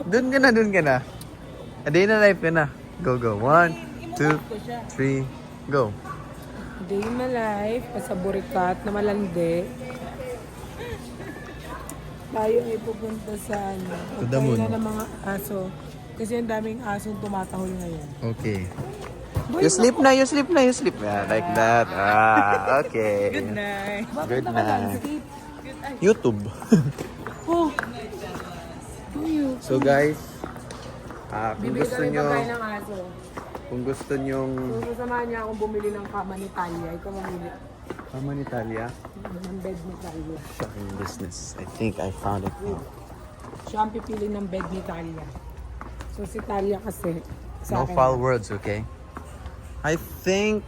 Dun ka na, dun ka na. A day na life ka na. Go, go. 1, 2, 3, go. Day in my life, pasaburikat na malandi. Tayo ay pupunta sa ano. To the moon. Na ng mga aso. Kasi ang daming asong tumatahol ngayon. Okay. You sleep na, you sleep na, you sleep na. Like that. Ah, okay. Good night. Good Bakit night. sleep? YouTube. Oh. Do you? So guys, kung Bibili gusto kami nyo, pagkain ng aso. kung gusto nyong Kung sasamahan niya akong bumili ng kama ni Talia, ikaw mamili. Mama ni Talia, Ng bed ni Talia. shocking business. I think I found it now. Siya ang pipili ng bed ni Talia. So si Talia kasi sa No akin. foul words, okay? I think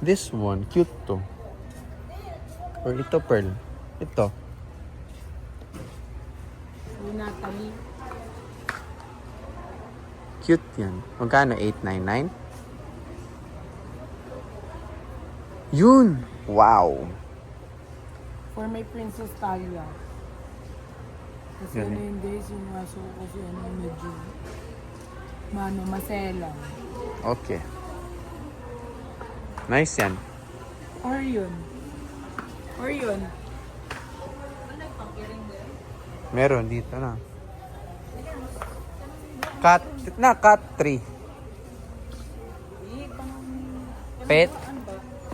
this one, cute to. Or ito, Pearl. Ito. Si Natalie. Cute yan. Magkano? 899? Yun! Wow! For my Princess Talia. Kasi Yan ano eh. yun guys, yung aso ko kasi ano medyo maselang. Okay. Nice yan. Or yun. Or yun. Meron dito na. Cat 3. Pet.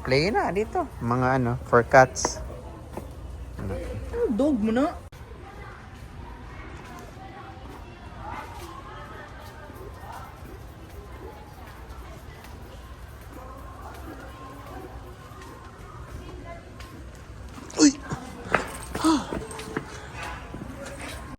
Play na dito. Mga ano, for cats. Dog mo na.